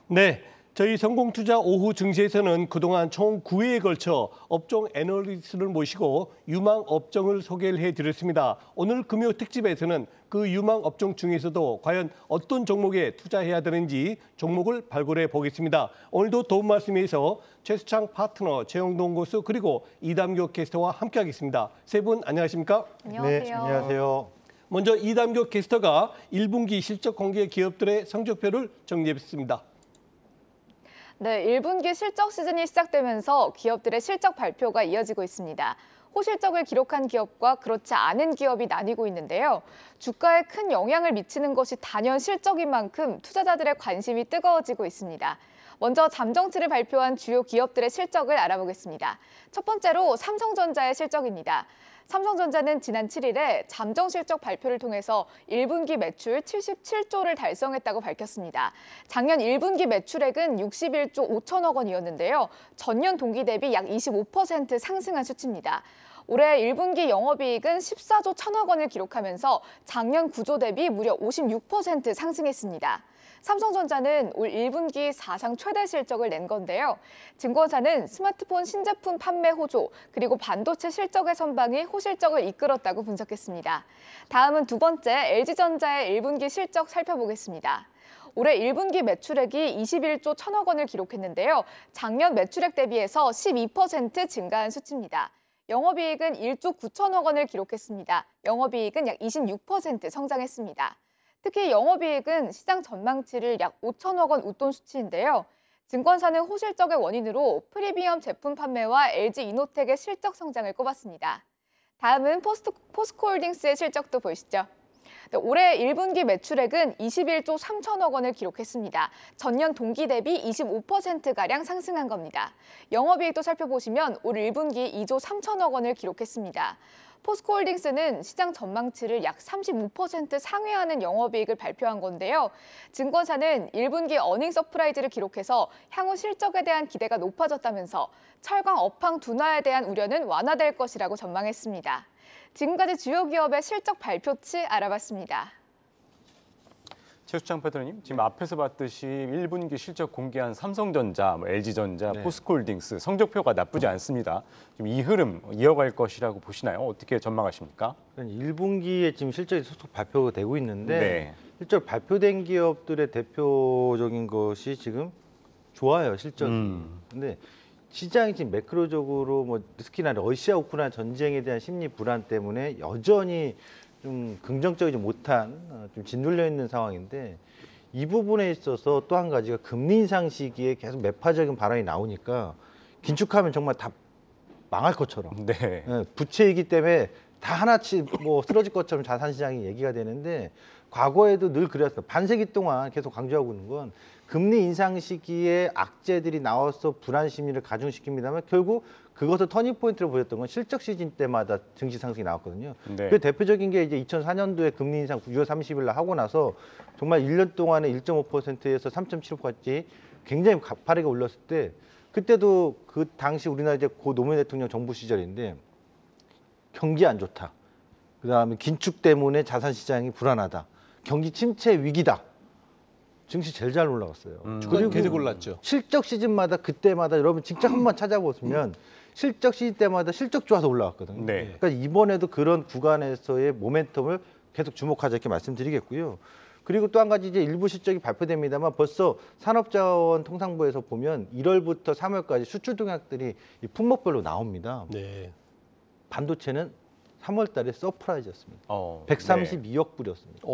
네, 저희 성공투자 오후 증시에서는 그동안 총 9회에 걸쳐 업종 애널리스트를 모시고 유망 업종을 소개를 해드렸습니다. 오늘 금요 특집에서는 그 유망 업종 중에서도 과연 어떤 종목에 투자해야 되는지 종목을 발굴해 보겠습니다. 오늘도 도움 말씀에 위해서 최수창 파트너, 최영동 고수 그리고 이담교 캐스터와 함께하겠습니다. 세 분 안녕하십니까? 안녕하세요. 네, 안녕하세요. 먼저 이담교 캐스터가 1분기 실적 공개 기업들의 성적표를 정리했습니다. 네, 1분기 실적 시즌이 시작되면서 기업들의 실적 발표가 이어지고 있습니다. 호실적을 기록한 기업과 그렇지 않은 기업이 나뉘고 있는데요. 주가에 큰 영향을 미치는 것이 단연 실적인 만큼 투자자들의 관심이 뜨거워지고 있습니다. 먼저 잠정치를 발표한 주요 기업들의 실적을 알아보겠습니다. 첫 번째로 삼성전자의 실적입니다. 삼성전자는 지난 7일에 잠정 실적 발표를 통해서 1분기 매출 77조를 달성했다고 밝혔습니다. 작년 1분기 매출액은 61조 5천억 원이었는데요. 전년 동기 대비 약 25% 상승한 수치입니다. 올해 1분기 영업이익은 14조 1천억 원을 기록하면서 작년 구조 대비 무려 56% 상승했습니다. 삼성전자는 올 1분기 사상 최대 실적을 낸 건데요. 증권사는 스마트폰 신제품 판매 호조, 그리고 반도체 실적의 선방이 호실적을 이끌었다고 분석했습니다. 다음은 두 번째 LG전자의 1분기 실적 살펴보겠습니다. 올해 1분기 매출액이 21조 1천억 원을 기록했는데요. 작년 매출액 대비해서 12% 증가한 수치입니다. 영업이익은 1조 9천억 원을 기록했습니다. 영업이익은 약 26% 성장했습니다. 특히 영업이익은 시장 전망치를 약 5천억 원 웃돈 수치인데요. 증권사는 호실적의 원인으로 프리미엄 제품 판매와 LG이노텍의 실적 성장을 꼽았습니다. 다음은 포스코홀딩스의 실적도 보시죠. 네, 올해 1분기 매출액은 21조 3천억 원을 기록했습니다. 전년 동기 대비 25%가량 상승한 겁니다. 영업이익도 살펴보시면 올 1분기 2조 3천억 원을 기록했습니다. 포스코홀딩스는 시장 전망치를 약 35% 상회하는 영업이익을 발표한 건데요. 증권사는 1분기 어닝 서프라이즈를 기록해서 향후 실적에 대한 기대가 높아졌다면서 철강 업황 둔화에 대한 우려는 완화될 것이라고 전망했습니다. 지금까지 주요 기업의 실적 발표치 알아봤습니다. 최수창 패트너님, 지금 앞에서 봤듯이 1분기 실적 공개한 삼성전자, LG전자, 포스코홀딩스 성적표가 나쁘지 않습니다. 지금 이 흐름 이어갈 것이라고 보시나요? 어떻게 전망하십니까? 1분기에 지금 실적이 속속 발표되고 있는데 실적 발표된 기업들의 대표적인 것이 지금 좋아요, 실적이. 근데 시장이 지금 매크로적으로 뭐 특히나 러시아 우크라이나 전쟁에 대한 심리 불안 때문에 여전히 좀 긍정적이지 못한 좀 짓눌려 있는 상황인데 이 부분에 있어서 또 한 가지가 금리 인상 시기에 계속 매파적인 발언이 나오니까 긴축하면 정말 다 망할 것처럼 부채이기 때문에 다 하나씩 뭐 쓰러질 것처럼 자산시장이 얘기가 되는데 과거에도 늘 그랬어요. 반세기 동안 계속 강조하고 있는 건 금리 인상 시기에 악재들이 나와서 불안 심리를 가중시킵니다만 결국 그것을 터닝포인트로 보였던 건 실적 시즌 때마다 증시 상승이 나왔거든요. 그 대표적인 게 이제 2004년도에 금리 인상 6월 30일 날 하고 나서 정말 1년 동안에 1.5%에서 3.75까지 굉장히 가파르게 올랐을 때 그때도 그 당시 우리나라 이제 고 노무현 대통령 정부 시절인데 경기 안 좋다. 그다음에 긴축 때문에 자산 시장이 불안하다. 경기 침체 위기다. 증시 제일 잘 올라갔어요. 그리고 계속 올랐죠. 실적 시즌마다 그때마다 여러분 직접 한번 찾아보시면 실적 시즌 때마다 실적 좋아서 올라왔거든요. 그러니까 이번에도 그런 구간에서의 모멘텀을 계속 주목하자 이렇게 말씀드리겠고요. 그리고 또 한 가지 이제 일부 실적이 발표됩니다만 벌써 산업자원통상부에서 보면 1월부터 3월까지 수출 동향들이 이 품목별로 나옵니다. 반도체는 3월 달에 서프라이즈였습니다. 132억 불이었습니다.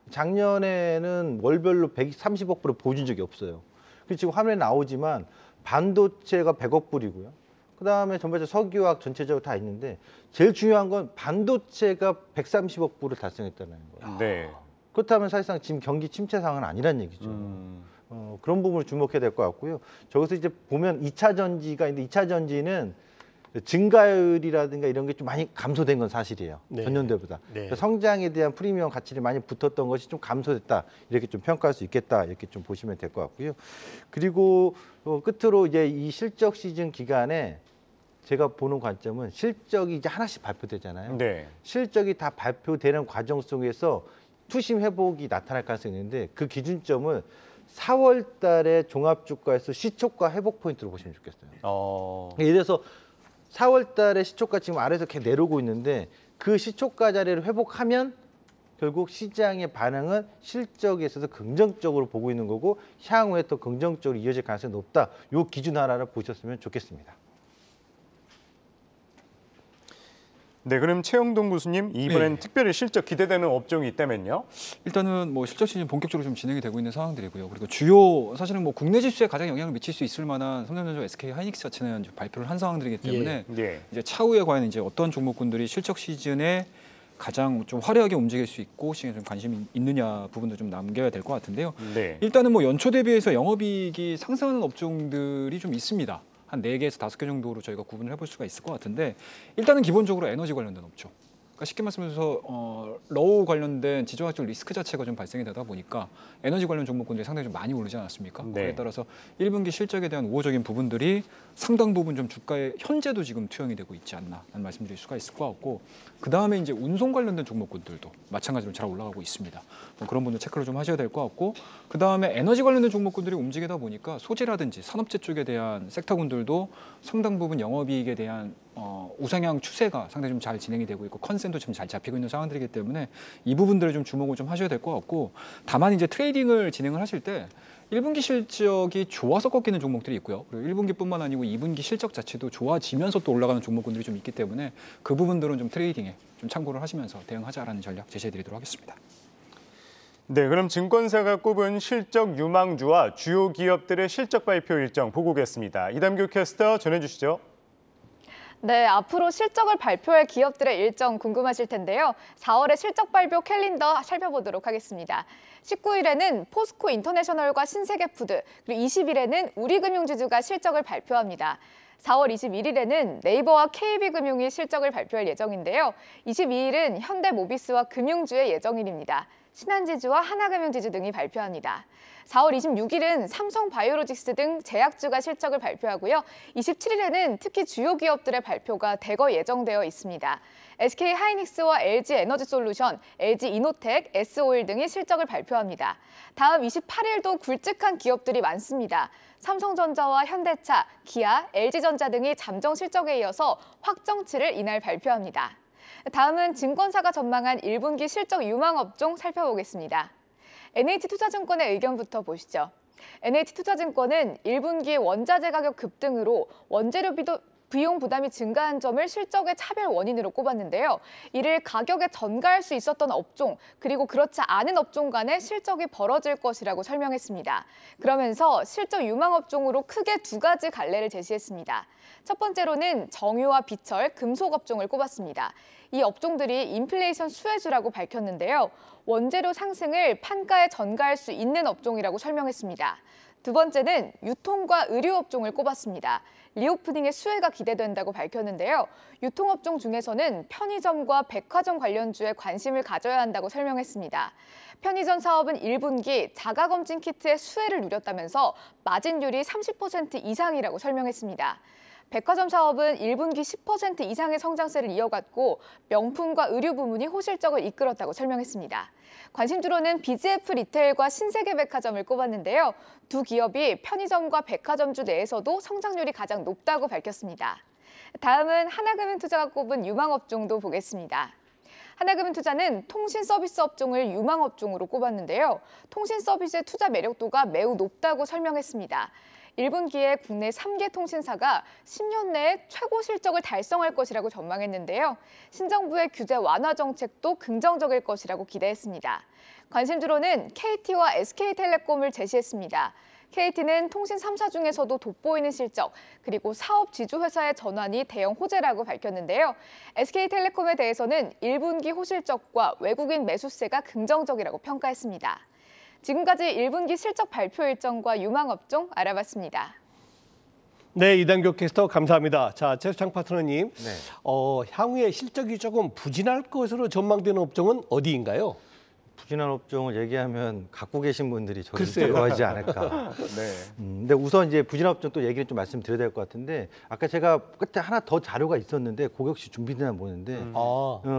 작년에는 월별로 130억 불을 보여준 적이 없어요. 그리고 지금 화면에 나오지만 반도체가 100억 불이고요. 그다음에 전반적으로 석유화학 전체적으로 다 있는데 제일 중요한 건 반도체가 130억 불을 달성했다는 거예요. 그렇다면 사실상 지금 경기 침체 상황은 아니란 얘기죠. 그런 부분을 주목해야 될 것 같고요. 저기서 이제 보면 2차 전지가 있는데 2차 전지는 증가율이라든가 이런 게 좀 많이 감소된 건 사실이에요. 전년도보다. 성장에 대한 프리미엄 가치를 많이 붙었던 것이 좀 감소됐다. 이렇게 좀 평가할 수 있겠다. 이렇게 좀 보시면 될 것 같고요. 그리고 끝으로 이제 이 실적 시즌 기간에 제가 보는 관점은 실적이 이제 하나씩 발표되잖아요. 실적이 다 발표되는 과정 속에서 투심 회복이 나타날 가능성이 있는데 그 기준점을 4월 달에 종합주가에서 시초가 회복 포인트로 보시면 좋겠어요. 예를 들어서 4월 달에 시초가 지금 아래에서 계속 내려오고 있는데 그 시초가 자리를 회복하면 결국 시장의 반응은 실적에 있어서 긍정적으로 보고 있는 거고 향후에 또 긍정적으로 이어질 가능성이 높다. 요 기준 하나를 보셨으면 좋겠습니다. 네, 그럼 최영동 교수님 이번엔 네. 특별히 실적 기대되는 업종이 있다면요? 일단은 뭐 실적 시즌 본격적으로 좀 진행이 되고 있는 상황들이고요. 그리고 주요 사실은 뭐 국내 지수에 가장 영향을 미칠 수 있을 만한 삼성전자, SK 하이닉스 자체는 이제 발표를 한 상황들이기 때문에 예. 이제 차후에 과연 이제 어떤 종목군들이 실적 시즌에 가장 좀 화려하게 움직일 수 있고 시장에 좀 관심이 있느냐 부분도 좀 남겨야 될 것 같은데요. 네. 일단은 뭐 연초 대비해서 영업이익이 상승하는 업종들이 좀 있습니다. 한 4개에서 5개 정도로 저희가 구분을 해볼 수가 있을 것 같은데 일단은 기본적으로 에너지 관련된 업종. 그러니까 쉽게 말씀드려서 러우 관련된 지정학적 리스크 자체가 좀 발생이 되다 보니까 에너지 관련 종목군들이 상당히 좀 많이 오르지 않았습니까? 네. 그에 따라서 1분기 실적에 대한 우호적인 부분들이 상당 부분 좀 주가에 현재도 지금 투영이 되고 있지 않나 라는 말씀드릴 수가 있을 것 같고 그 다음에 이제 운송 관련된 종목군들도 마찬가지로 잘 올라가고 있습니다. 그런 분들 체크를 좀 하셔야 될 것 같고 그 다음에 에너지 관련된 종목군들이 움직이다 보니까 소재라든지 산업재 쪽에 대한 섹터군들도 상당 부분 영업이익에 대한 우상향 추세가 상당히 좀 잘 진행이 되고 있고 컨센도 좀 잘 잡히고 있는 상황들이기 때문에 이 부분들을 좀 주목을 좀 하셔야 될 것 같고 다만 이제 트레이딩을 진행을 하실 때 1분기 실적이 좋아서 꺾이는 종목들이 있고요. 그리고 1분기뿐만 아니고 2분기 실적 자체도 좋아지면서 또 올라가는 종목군들이 좀 있기 때문에 그 부분들은 좀 트레이딩에 좀 참고를 하시면서 대응하자라는 전략 제시해드리도록 하겠습니다. 네, 그럼 증권사가 꼽은 실적 유망주와 주요 기업들의 실적 발표 일정 보고 오겠습니다. 이담규 캐스터 전해주시죠. 네, 앞으로 실적을 발표할 기업들의 일정 궁금하실 텐데요. 4월의 실적 발표 캘린더 살펴보도록 하겠습니다. 19일에는 포스코 인터내셔널과 신세계푸드, 그리고 20일에는 우리금융지주가 실적을 발표합니다. 4월 21일에는 네이버와 KB금융이 실적을 발표할 예정인데요. 22일은 현대모비스와 금융주의 예정일입니다. 신한지주와 하나금융지주 등이 발표합니다. 4월 26일은 삼성바이오로직스 등 제약주가 실적을 발표하고요. 27일에는 특히 주요 기업들의 발표가 대거 예정되어 있습니다. SK 하이닉스와 LG 에너지솔루션, LG 이노텍, S오일 등이 실적을 발표합니다. 다음 28일도 굵직한 기업들이 많습니다. 삼성전자와 현대차, 기아, LG전자 등이 잠정 실적에 이어서 확정치를 이날 발표합니다. 다음은 증권사가 전망한 1분기 실적 유망 업종 살펴보겠습니다. NH투자증권의 의견부터 보시죠. NH투자증권은 1분기 원자재 가격 급등으로 원재료 비용 부담이 증가한 점을 실적의 차별 원인으로 꼽았는데요. 이를 가격에 전가할 수 있었던 업종, 그리고 그렇지 않은 업종 간의 실적이 벌어질 것이라고 설명했습니다. 그러면서 실적 유망 업종으로 크게 2가지 갈래를 제시했습니다. 첫 번째로는 정유와 비철, 금속 업종을 꼽았습니다. 이 업종들이 인플레이션 수혜주라고 밝혔는데요. 원재료 상승을 판가에 전가할 수 있는 업종이라고 설명했습니다. 두 번째는 유통과 의류 업종을 꼽았습니다. 리오프닝의 수혜가 기대된다고 밝혔는데요. 유통업종 중에서는 편의점과 백화점 관련주에 관심을 가져야 한다고 설명했습니다. 편의점 사업은 1분기 자가검진 키트의 수혜를 누렸다면서 마진율이 30% 이상이라고 설명했습니다. 백화점 사업은 1분기 10% 이상의 성장세를 이어갔고 명품과 의류 부문이 호실적을 이끌었다고 설명했습니다. 관심주로는 BGF 리테일과 신세계백화점을 꼽았는데요. 두 기업이 편의점과 백화점주 내에서도 성장률이 가장 높다고 밝혔습니다. 다음은 하나금융투자가 꼽은 유망업종도 보겠습니다. 하나금융투자는 통신서비스 업종을 유망업종으로 꼽았는데요. 통신서비스의 투자 매력도가 매우 높다고 설명했습니다. 1분기에 국내 3개 통신사가 10년 내에 최고 실적을 달성할 것이라고 전망했는데요. 신정부의 규제 완화 정책도 긍정적일 것이라고 기대했습니다. 관심주로는 KT와 SK텔레콤을 제시했습니다. KT는 통신 3사 중에서도 돋보이는 실적, 그리고 사업 지주회사의 전환이 대형 호재라고 밝혔는데요. SK텔레콤에 대해서는 1분기 호실적과 외국인 매수세가 긍정적이라고 평가했습니다. 지금까지 1분기 실적 발표 일정과 유망업종 알아봤습니다. 네, 이단교 캐스터 감사합니다. 자, 최수창 파트너님, 네. 향후에 실적이 조금 부진할 것으로 전망되는 업종은 어디인가요? 부진한 업종을 얘기하면 갖고 계신 분들이 저를 글쎄요. 좋아하지 않을까. 네. 근데 우선 이제 부진한 업종 또 얘기를 좀 말씀드려야 될 것 같은데 아까 제가 끝에 하나 더 자료가 있었는데 그거 혹시 준비되나 보는데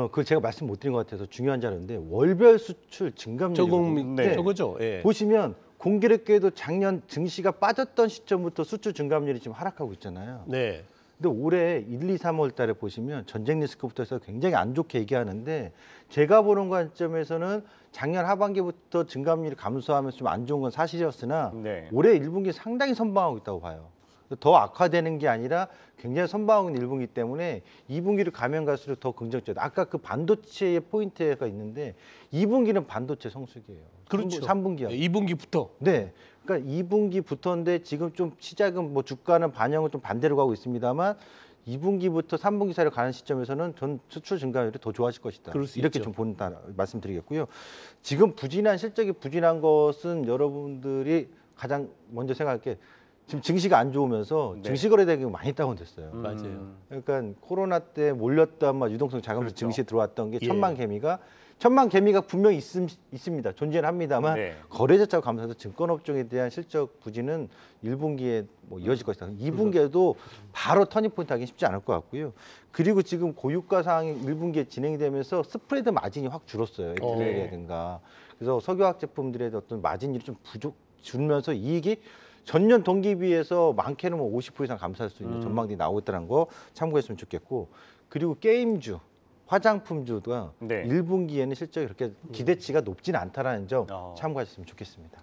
그걸 제가 말씀 못 드린 것 같아서 중요한 자료인데 월별 수출 증감률 네, 저거죠. 예. 보시면 공교롭게도 작년 증시가 빠졌던 시점부터 수출 증감률이 지금 하락하고 있잖아요. 네. 근데 올해 1, 2, 3월 달에 보시면 전쟁 리스크부터 해서 굉장히 안 좋게 얘기하는데 제가 보는 관점에서는 작년 하반기부터 증감률이 감소하면서 좀 안 좋은 건 사실이었으나 네. 올해 1분기 상당히 선방하고 있다고 봐요. 더 악화되는 게 아니라 굉장히 선방하고 있는 1분기 때문에 2분기를 가면 갈수록 더 긍정적이다. 아까 그 반도체의 포인트가 있는데 2분기는 반도체 성수기예요. 그렇죠. 3분기요. 2분기부터. 네. 그러니까 2분기부터인데 지금 좀 시작은 뭐 주가는 반영을 좀 반대로 가고 있습니다만 2분기부터 3분기 사이로 가는 시점에서는 전 수출 증가율이 더 좋아질 것이다. 그럴 수 이렇게 있죠. 좀 본다 말씀드리겠고요. 지금 실적이 부진한 것은 여러분들이 가장 먼저 생각할 게 지금 증시가 안 좋으면서 네. 증시 거래 대금이 많이 다운됐어요. 맞아요. 그러니까 코로나 때 몰렸던 유동성 자금으로 그렇죠. 증시에 들어왔던 게 예. 천만 개미가 분명히 있습니다. 존재는 합니다만 네. 거래 자체가 감소해서 증권업종에 대한 실적 부진은 1분기에 뭐 이어질 것이다. 2분기에도 바로 터닝포인트 하기 쉽지 않을 것 같고요. 그리고 지금 고유가 상황이 1분기에 진행이 되면서 스프레드 마진이 확 줄었어요. 엔트리라든가. 그래서 석유화학 제품들의 어떤 마진이 좀 줄면서 이익이 전년 동기 비해서 많게는 뭐 50% 이상 감소할 수 있는 전망들이 나오고 있다는 거 참고했으면 좋겠고, 그리고 게임주, 화장품주가 네. 1분기에는 실적이 그렇게 기대치가 높지는 않다라는 점 참고하셨으면 좋겠습니다.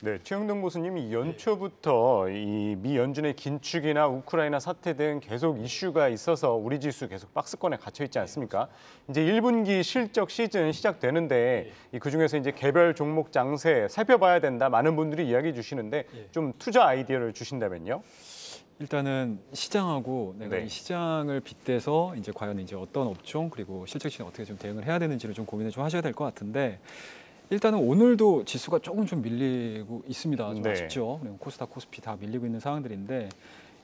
네, 최영동 교수님이 연초부터 이 미 연준의 긴축이나 우크라이나 사태 등 계속 이슈가 있어서 우리 지수 계속 박스권에 갇혀 있지 않습니까? 이제 1분기 실적 시즌 시작되는데 그 중에서 이제 개별 종목 장세 살펴봐야 된다. 많은 분들이 이야기해 주시는데 좀 투자 아이디어를 주신다면요? 일단은 시장하고 내가 네. 이 시장을 빗대서 이제 과연 이제 어떤 업종 그리고 실적 시장 어떻게 좀 대응을 해야 되는지를 좀 고민을 좀 하셔야 될 것 같은데, 일단은 오늘도 지수가 조금 좀 밀리고 있습니다. 좀 네. 아쉽죠. 그리고 코스닥, 코스피 다 밀리고 있는 상황들인데,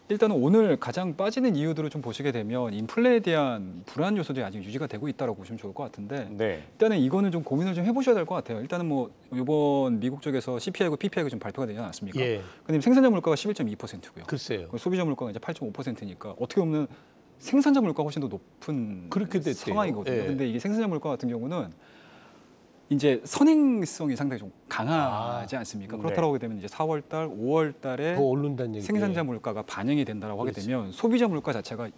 일단은 오늘 가장 빠지는 이유들을 좀 보시게 되면 인플레에 대한 불안 요소들이 아직 유지가 되고 있다고 보시면 좋을 것 같은데, 네. 일단은 이거는 좀 고민을 좀 해보셔야 될 것 같아요. 일단은 뭐 이번 미국 쪽에서 CPI고 PPI가 좀 발표가 되지 않았습니까? 예. 근데 생산자 물가가 11.2%고요. 글쎄요. 소비자 물가가 이제 8.5%니까 어떻게 보면 생산자 물가가 훨씬 더 높은 그렇게 됐대요. 상황이거든요. 예. 근데 이게 생산자 물가 같은 경우는 이제 선행성이 상당히 좀 강하지 않습니까? 네. 그렇다고 하게 되면 이제 4월달, 5월달에 더 오른다는 얘기죠. 생산자 물가가 반영이 된다라고 하게 그렇지. 되면 소비자 물가 자체가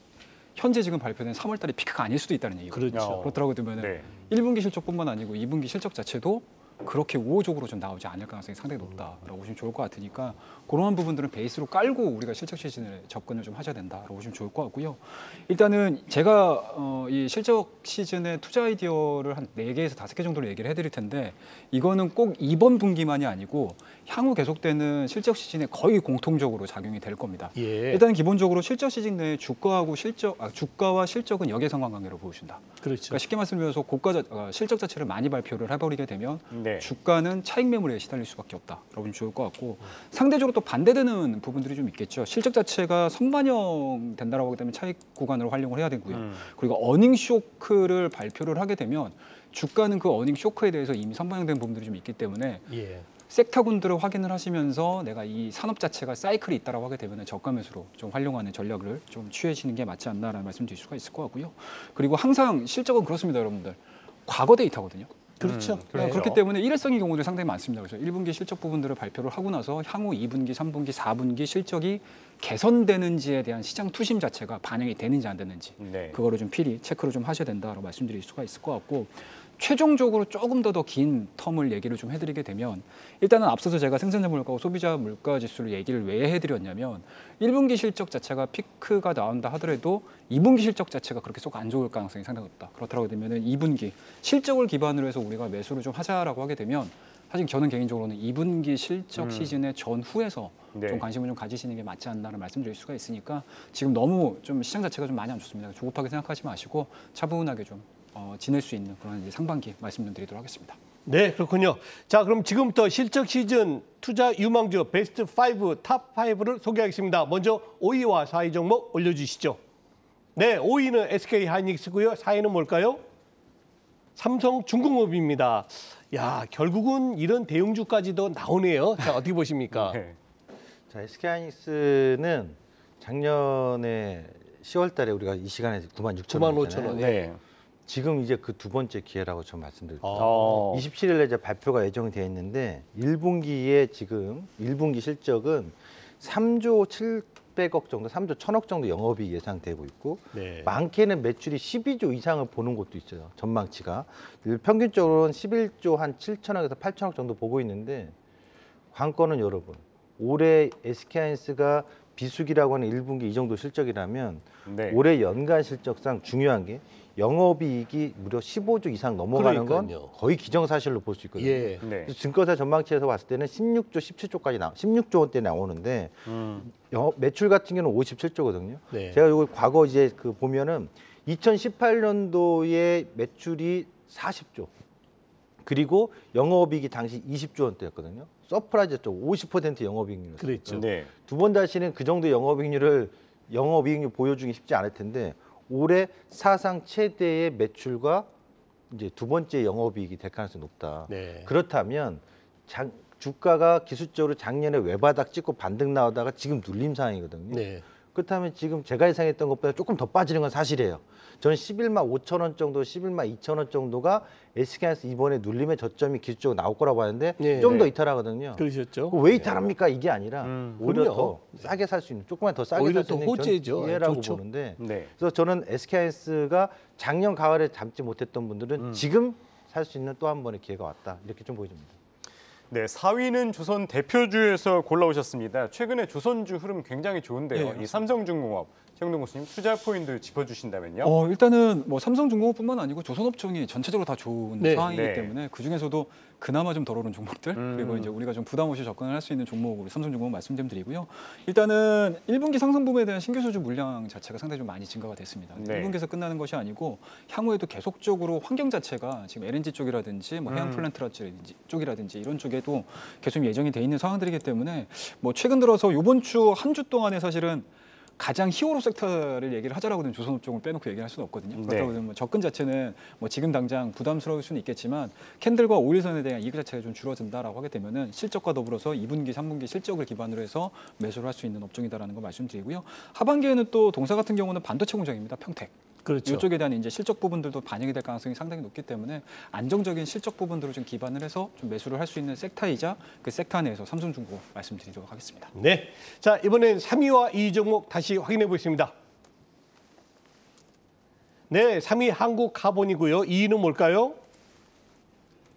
현재 지금 발표된 3월달이 피크가 아닐 수도 있다는 얘기거든요. 그렇죠. 그렇다고 되면 네. 1분기 실적뿐만 아니고 2분기 실적 자체도 그렇게 우호적으로 좀 나오지 않을 가능성이 상당히 높다라고 보시면 좋을 것 같으니까, 그러한 부분들은 베이스로 깔고 우리가 실적 시즌에 접근을 좀 하셔야 된다라고 보시면 좋을 것 같고요. 일단은 제가 이 실적 시즌의 투자 아이디어를 한 4개에서 5개 정도로 얘기를 해드릴 텐데, 이거는 꼭 이번 분기만이 아니고 향후 계속되는 실적 시즌에 거의 공통적으로 작용이 될 겁니다. 예. 일단 기본적으로 실적 시즌 내에 주가와 실적은 역외상관 관계로 보여준다. 그렇죠. 그러니까 쉽게 말씀드려서 실적 자체를 많이 발표를 해버리게 되면 네. 주가는 차익 매물에 시달릴 수밖에 없다. 여러분 좋을 것 같고, 상대적으로 또 반대되는 부분들이 좀 있겠죠. 실적 자체가 선반영 된다라고 하게 되면 차익 구간으로 활용을 해야 되고요. 그리고 어닝 쇼크를 발표를 하게 되면 주가는 그 어닝 쇼크에 대해서 이미 선반영된 부분들이 좀 있기 때문에 예. 섹터군들을 확인을 하시면서 내가 이 산업 자체가 사이클이 있다라고 하게 되면 저가 매수로 좀 활용하는 전략을 좀 취하시는 게 맞지 않나라는 말씀드릴 수가 있을 것 같고요. 그리고 항상 실적은 그렇습니다, 여러분들. 과거 데이터거든요. 그렇죠. 그렇죠. 그렇기 때문에 일회성의 경우들이 상당히 많습니다. 그래서 1분기 실적 부분들을 발표를 하고 나서 향후 2분기, 3분기, 4분기 실적이 개선되는지에 대한 시장 투심 자체가 반영이 되는지 안 되는지, 네. 그거를 좀 필히 체크를 좀 하셔야 된다라고 말씀드릴 수가 있을 것 같고, 최종적으로 조금 더 긴 텀을 얘기를 좀 해드리게 되면, 일단은 앞서서 제가 생산자 물가와 소비자 물가 지수를 얘기를 왜 해드렸냐면, 1분기 실적 자체가 피크가 나온다 하더라도 2분기 실적 자체가 그렇게 쏙 안 좋을 가능성이 상당히 높다. 그렇다고 되면은 2분기 실적을 기반으로 해서 우리가 매수를 좀 하자라고 하게 되면, 사실 저는 개인적으로는 2분기 실적 시즌의 전후에서 네. 좀 관심을 좀 가지시는 게 맞지 않나를 말씀드릴 수가 있으니까, 지금 너무 좀 시장 자체가 좀 많이 안 좋습니다. 조급하게 생각하지 마시고 차분하게 좀 지낼 수 있는 그런 이제 상반기 말씀 좀 드리도록 하겠습니다. 네, 그렇군요. 자, 그럼 지금부터 실적 시즌 투자 유망주 베스트 5, 탑 5를 소개하겠습니다. 먼저 5위와 4위 종목 올려주시죠. 네, 5위는 SK하이닉스고요. 4위는 뭘까요? 삼성중공업입니다. 야, 결국은 이런 대형주까지도 나오네요. 자, 어떻게 보십니까? 네. 자, SK하이닉스는 작년에 10월 달에 우리가 이 시간에 96,000원 95,000원. 네. 지금 이제 그 두 번째 기회라고 저는 말씀드립니다. 27일에 27일에 이제 발표가 예정이 되어 있는데 1분기에 지금 1분기 실적은 3조 700억 정도, 3조 1000억 정도 영업이익 예상되고 있고 네. 많게는 매출이 12조 이상을 보는 곳도 있어요. 전망치가. 평균적으로는 11조 한 7천억에서 8천억 정도 보고 있는데 관건은 여러분 올해 SK하이닉스가 비수기라고 하는 1분기 이 정도 실적이라면 네. 올해 연간 실적상 중요한 게 영업이익이 무려 15조 이상 넘어가는 그러니까요. 건 거의 기정사실로 볼 수 있거든요. 예. 네. 그래서 증권사 전망치에서 봤을 때는 16조, 17조까지 16조 원대 나오는데 매출 같은 경우는 57조거든요. 네. 제가 이거 과거 이제 그 보면은 2018년도에 매출이 40조. 그리고 영업이익이 당시 20조 원대였거든요. 서프라이즈였죠. 50% 영업이익률. 그랬죠. 네. 두 번 다시는 그 정도 영업이익률 보여주기 쉽지 않을 텐데 올해 사상 최대의 매출과 이제 두 번째 영업이익이 될 가능성이 높다. 네. 그렇다면 주가가 기술적으로 작년에 외바닥 찍고 반등 나오다가 지금 눌림 상황이거든요. 네. 그렇다면 지금 제가 예상했던 것보다 조금 더 빠지는 건 사실이에요. 저는 11만 5천 원 정도, 11만 2천 원 정도가 SK하이닉스 이번에 눌림의 저점이 기술적으로 나올 거라고 하는데 네. 좀 더 이탈하거든요. 그러셨죠. 왜 이탈합니까? 이게 아니라 오히려 그럼요. 더 싸게 살 수 있는, 조금만 더 싸게 오히려 살 수 더 있는 호재죠. 기회라고 좋죠. 보는데 네. 그래서 저는 SK하이닉스가 작년 가을에 잡지 못했던 분들은 지금 살 수 있는 또 한 번의 기회가 왔다. 이렇게 좀 보여집니다. 네, 4위는 조선 대표주에서 골라오셨습니다. 최근에 조선주 흐름 굉장히 좋은데요. 네, 이 삼성중공업, 최영동 교수님 투자 포인트 짚어주신다면요. 일단은 뭐 삼성중공업뿐만 아니고 조선업종이 전체적으로 다 좋은 네. 상황이기 네. 때문에 그 중에서도 그나마 좀 덜 오른 종목들 그리고 이제 우리가 좀 부담 없이 접근을 할 수 있는 종목으로 삼성중공업 말씀 좀 드리고요. 일단은 1분기 상승 부분에 대한 신규 수주 물량 자체가 상당히 좀 많이 증가가 됐습니다. 네. 1분기에서 끝나는 것이 아니고 향후에도 계속적으로 환경 자체가 지금 LNG 쪽이라든지 뭐 해양 플랜트 쪽이라든지 이런 쪽에도 계속 예정이 돼 있는 상황들이기 때문에 뭐 최근 들어서 이번 주 한 주 동안에 사실은 가장 히어로 섹터를 얘기를 하자라고 하면 조선업종을 빼놓고 얘기를 할 수는 없거든요. 그렇다고 하면 뭐 접근 자체는 뭐 지금 당장 부담스러울 수는 있겠지만 캔들과 오일선에 대한 이익 자체가 좀 줄어든다라고 하게 되면은 실적과 더불어서 2분기, 3분기 실적을 기반으로 해서 매수를 할 수 있는 업종이다라는 거 말씀드리고요. 하반기에는 또 동사 같은 경우는 반도체 공장입니다. 평택. 그렇죠. 이쪽에 대한 이제 실적 부분들도 반영이 될 가능성이 상당히 높기 때문에 안정적인 실적 부분들을 좀 기반을 해서 좀 매수를 할 수 있는 섹터이자 그 섹터 내에서 삼성중공업 말씀드리도록 하겠습니다. 네. 자, 이번엔 3위와 2위 종목 다시 확인해 보겠습니다. 네, 3위 한국카본이고요. 2위는 뭘까요?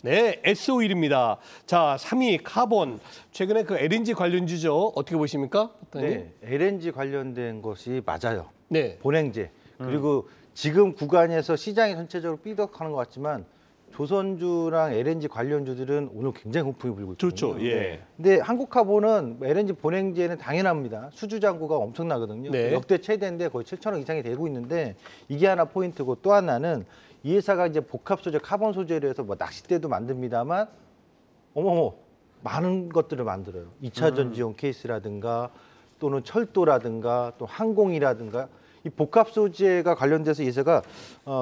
네, S-오일입니다. 자, 3위 카본. 최근에 그 LNG 관련주죠. 어떻게 보십니까? 네, LNG 관련된 것이 맞아요. 네. 본행제. 그리고 지금 구간에서 시장이 전체적으로 삐덕하는 것 같지만 조선주랑 LNG 관련주들은 오늘 굉장히 호풍이 불고 있거든요. 좋죠. 예. 근데 한국카본은 LNG 본행제는 당연합니다. 수주 잔고가 엄청나거든요. 네. 역대 최대인데 거의 7천억 이상이 되고 있는데 이게 하나 포인트고 또 하나는 이 회사가 이제 복합 소재, 카본 소재로 해서 뭐 낚싯대도 만듭니다만 어머머 많은 것들을 만들어요. 2차 전지용 케이스라든가 또는 철도라든가 또 항공이라든가 이 복합 소재가 관련돼서 이 회사가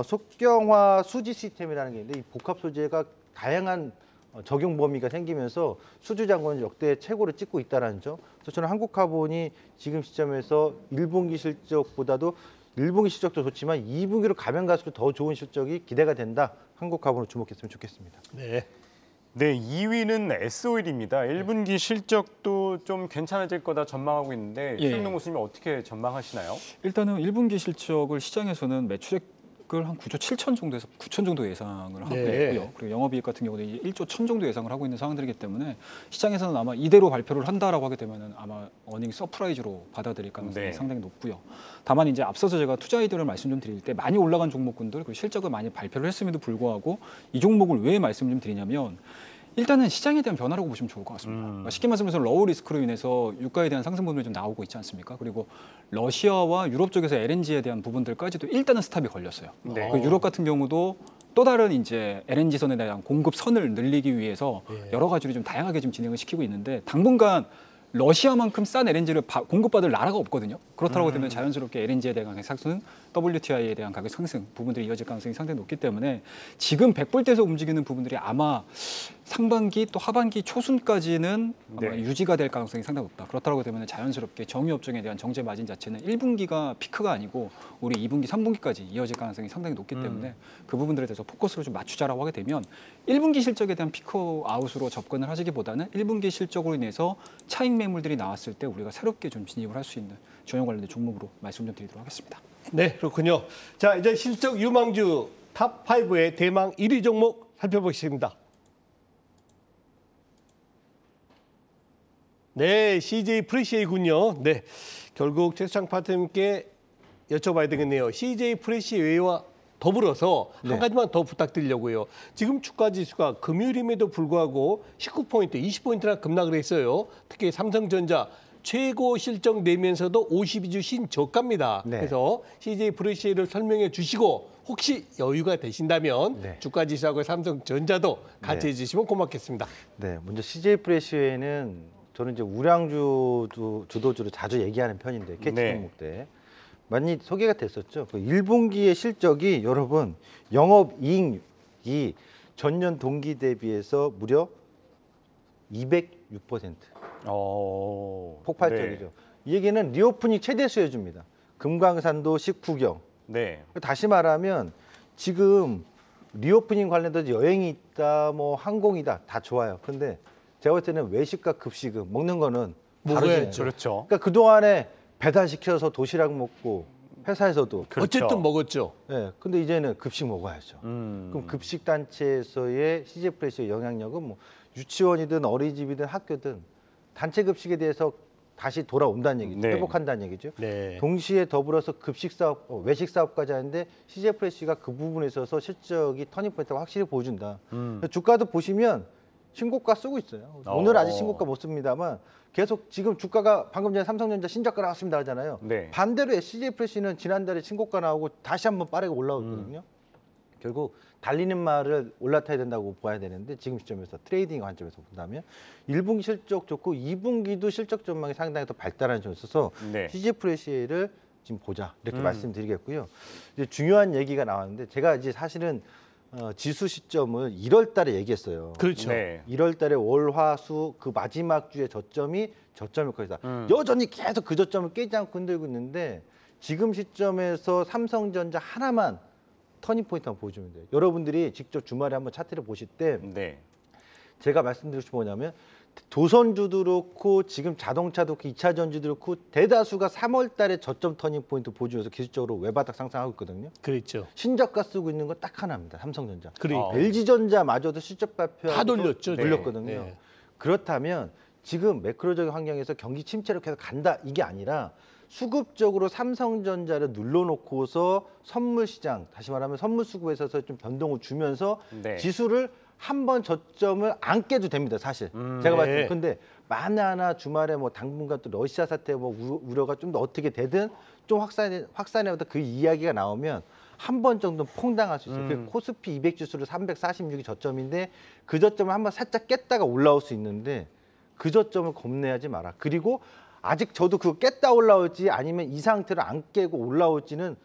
속경화 수지 시스템이라는 게 있는데 이 복합 소재가 다양한 적용 범위가 생기면서 수주 잔고는 역대 최고를 찍고 있다는 점. 그래서 저는 한국카본이 지금 시점에서 1분기 실적보다도 1분기 실적도 좋지만 2분기로 가면 갈수록 더 좋은 실적이 기대가 된다. 한국카본을 주목했으면 좋겠습니다. 네. 네, 2위는 S-오일입니다. 1분기 실적도 좀 괜찮아질 거다 전망하고 있는데 예. 최영동 교수님 어떻게 전망하시나요? 일단은 1분기 실적을 시장에서는 매출액을 한 9조 7천 정도에서 9천 정도 예상을 하고 네. 있고요. 그리고 영업이익 같은 경우는 이제 1조 1천 정도 예상을 하고 있는 상황들이기 때문에 시장에서는 아마 이대로 발표를 한다라고 하게 되면은 아마 어닝 서프라이즈로 받아들일 가능성이 네. 상당히 높고요. 다만 이제 앞서서 제가 투자 아이디어를 말씀 좀 드릴 때 많이 올라간 종목군들 그리고 실적을 많이 발표를 했음에도 불구하고 이 종목을 왜 말씀 좀 드리냐면 일단은 시장에 대한 변화라고 보시면 좋을 것 같습니다. 그러니까 쉽게 말씀해서 러우 리스크로 인해서 유가에 대한 상승 부분이 좀 나오고 있지 않습니까? 그리고 러시아와 유럽 쪽에서 LNG에 대한 부분들까지도 일단은 스탑이 걸렸어요. 네. 그 유럽 같은 경우도 또 다른 이제 LNG 선에 대한 공급 선을 늘리기 위해서 예. 여러 가지로 좀 다양하게 좀 진행을 시키고 있는데 당분간 러시아만큼 싼 LNG를 공급받을 나라가 없거든요. 그렇다고 되면 자연스럽게 LNG에 대한 가격 상승, WTI에 대한 가격 상승 부분들이 이어질 가능성이 상당히 높기 때문에 지금 100불대에서 움직이는 부분들이 아마 상반기 또 하반기 초순까지는 아마 유지가 될 가능성이 상당히 높다. 그렇다고 되면 자연스럽게 정유업종에 대한 정제 마진 자체는 1분기가 피크가 아니고 우리 2분기, 3분기까지 이어질 가능성이 상당히 높기 때문에 그 부분들에 대해서 포커스를 좀 맞추자라고 하게 되면 1분기 실적에 대한 피크 아웃으로 접근을 하시기보다는 1분기 실적으로 인해서 차익 매물들이 나왔을 때 우리가 새롭게 좀 진입을 할 수 있는 주요 관련된 종목으로 말씀 좀 드리도록 하겠습니다. 네, 그렇군요. 자, 이제 실적 유망주 탑5의 대망 1위 종목 살펴보겠습니다. 네, CJ 프레시웨이군요. 네, 결국 최수창 파트너님께 여쭤봐야 되겠네요. CJ 프레시웨이와 더불어서 한 가지만 더 부탁드리려고요. 지금 주가 지수가 금요일임에도 불구하고 19포인트, 20포인트나 급락을 했어요. 특히 삼성전자 최고 실적 내면서도 52주 신저가입니다. 네. 그래서 CJ 프레시웨이를 설명해 주시고 혹시 여유가 되신다면 네. 주가 지수하고 삼성전자도 같이 해주시면 고맙겠습니다. 네, 먼저 CJ 프레시웨이는 저는 이제 우량주 주도주로 자주 얘기하는 편인데 캐치 종목 때 많이 소개가 됐었죠. 그 1분기의 실적이 여러분 영업이익이 전년 동기 대비해서 무려 206%. 폭발적이죠. 네. 이 얘기는 리오프닝 최대 수혜주입니다. 금강산도 19경. 네. 다시 말하면 지금 리오프닝 관련돼서 여행이 있다, 뭐 항공이다 다 좋아요. 근데 제가 볼 때는 외식과 급식은 먹는 거는 바로 먹어야죠. 지내죠. 그렇죠. 그러니까 그 동안에 배달시켜서 도시락 먹고 회사에서도 그렇죠. 어쨌든 먹었죠. 네, 근데 이제는 급식 먹어야죠. 그럼 급식 단체에서의 CJ 프레시의 영향력은 뭐 유치원이든 어린이집이든 학교든 단체 급식에 대해서 다시 돌아온다는 얘기죠. 네. 회복한다는 얘기죠. 네. 동시에 더불어서 급식 사업, 외식 사업까지 하는데 CJ 프레시가 그 부분에 있어서 실적이 터닝 포인트가 확실히 보여준다. 주가도 보시면 신고가 쓰고 있어요. 오늘 아직 신고가 못 씁니다만 계속 지금 주가가 방금 전에 삼성전자 신저가 나왔습니다 하잖아요. 네. 반대로 CJ 프레시는 지난달에 신고가 나오고 다시 한번 빠르게 올라오거든요. 결국 달리는 말을 올라타야 된다고 봐야 되는데 지금 시점에서 트레이딩 관점에서 본다면 1분기 실적 좋고 2분기도 실적 전망이 상당히 더 발달하는 점에 있어서 네. CJ 프레시를 지금 보자 이렇게 말씀드리겠고요. 이제 중요한 얘기가 나왔는데 제가 이제 사실은 지수 시점을 1월 달에 얘기했어요. 그렇죠. 네. 1월 달에 월, 화, 수 그 마지막 주의 저점이 저점일 것이다. 여전히 계속 그 저점을 깨지 않고 흔들고 있는데 지금 시점에서 삼성전자 하나만 터닝 포인트만 보여주면 돼요. 여러분들이 직접 주말에 한번 차트를 보실 때 네. 제가 말씀드리고 싶은 뭐냐면 조선주도 그렇고 지금 자동차도 그렇고 2차 전지도 그렇고 대다수가 3월 달에 저점 터닝 포인트 보여주면서 기술적으로 외바닥 상승하고 있거든요. 그렇죠. 신저가 쓰고 있는 건 딱 하나입니다. 삼성전자. 그러니까. LG전자마저도 실적 발표하고 다 돌렸죠. 돌렸거든요. 네. 그렇다면 지금 매크로적인 환경에서 경기 침체로 계속 간다 이게 아니라 수급적으로 삼성전자를 눌러놓고서 선물 시장, 다시 말하면 선물 수급에 있어서 좀 변동을 주면서 네. 지수를 한번 저점을 안 깨도 됩니다, 사실. 제가 봤을 때. 네. 근데 만에 하나 주말에 뭐 당분간 또 러시아 사태 뭐 우려가 좀 더 어떻게 되든 좀 확산해보다 그 이야기가 나오면 한 번 정도 퐁당할 수 있어요. 그 코스피 200 지수로 346이 저점인데 그 저점을 한번 살짝 깼다가 올라올 수 있는데 그 저점을 겁내하지 마라. 그리고 아직 저도 그거 깼다 올라올지 아니면 이 상태로 안 깨고 올라올지는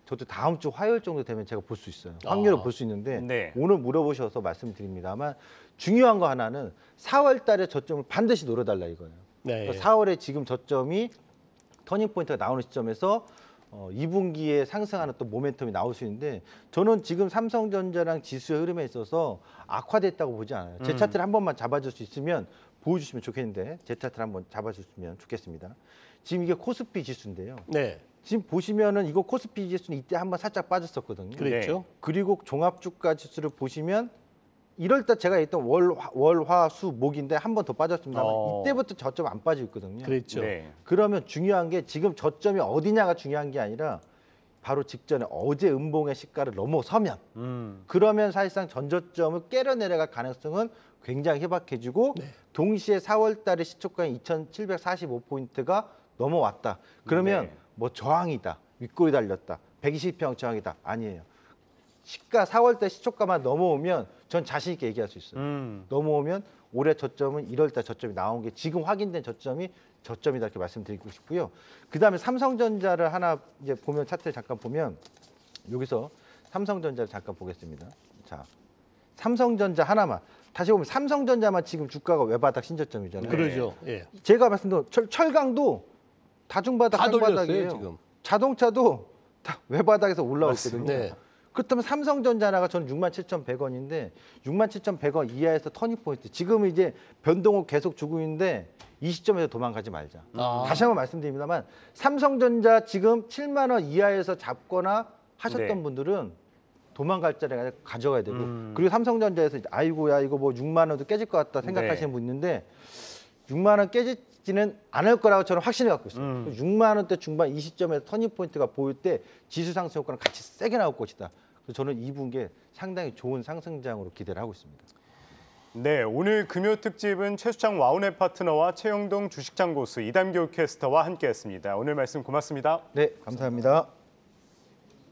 저도 다음 주 화요일 정도 되면 제가 볼 수 있어요. 확률을 볼 수 있는데 네. 오늘 물어보셔서 말씀드립니다만 중요한 거 하나는 4월 달에 저점을 반드시 노려달라 이거예요. 네. 그러니까 4월에 지금 저점이 터닝 포인트가 나오는 시점에서 2분기에 상승하는 또 모멘텀이 나올 수 있는데 저는 지금 삼성전자랑 지수의 흐름에 있어서 악화됐다고 보지 않아요. 제 차트를 한 번만 잡아줄 수 있으면 보여주시면 좋겠는데 제 차트를 한번 잡아주시면 좋겠습니다. 지금 이게 코스피 지수인데요. 네. 지금 보시면은 이거 코스피 지수는 이때 한번 살짝 빠졌었거든요. 그랬죠. 그리고 종합주가 지수를 보시면 1월달 제가 했던 월, 화, 수, 목인데 한 번 더 빠졌습니다만 이때부터 저점 안 빠지고 있거든요. 그랬죠. 네. 그러면 중요한 게 지금 저점이 어디냐가 중요한 게 아니라 바로 직전에 어제 음봉의 시가를 넘어서면 그러면 사실상 전저점을 깨려 내려갈 가능성은 굉장히 희박해지고 동시에 4월 달에 시초가인 2,745포인트가 넘어왔다. 그러면 뭐 저항이다. 윗골이 달렸다. 120평 저항이다. 아니에요. 시가 4월 달 시초가만 넘어오면 전 자신 있게 얘기할 수 있어요. 넘어오면 올해 저점은 1월달 저점이 나온 게 지금 확인된 저점이 저점이다 이렇게 말씀드리고 싶고요. 그다음에 삼성전자를 하나 이제 보면 차트를 잠깐 보면 여기서 삼성전자를 잠깐 보겠습니다. 자, 삼성전자 하나만 다시 보면 삼성전자만 지금 주가가 외바닥 신저점이잖아요. 그러죠. 예. 제가 말씀드린 철강도 다중바닥, 다 돌렸어요, 상바닥이에요. 지금. 자동차도 다 외바닥에서 올라왔거든요. 네. 그렇다면 삼성전자 하나가 저는 67,100원인데 67,100원 이하에서 터닝포인트. 지금은 이제 변동을 계속 주고 있는데 이 시점에서 도망가지 말자. 다시 한번 말씀드립니다만 삼성전자 지금 7만 원 이하에서 잡거나 하셨던 네. 분들은 도망갈 자리가 가져가야 되고 그리고 삼성전자에서 아이고야 이거 뭐 6만 원도 깨질 것 같다 생각하시는 네. 분 있는데 6만 원 깨지지는 않을 거라고 저는 확신을 갖고 있어요. 6만 원대 중반 이 시점에서 터닝 포인트가 보일 때 지수 상승 효과는 같이 세게 나올 것이다. 그래서 저는 이 분기에 상당히 좋은 상승장으로 기대를 하고 있습니다. 네, 오늘 금요 특집은 최수창 와우넷 파트너와 최영동 주식장 고수 이담교 캐스터와 함께했습니다. 오늘 말씀 고맙습니다. 네, 감사합니다.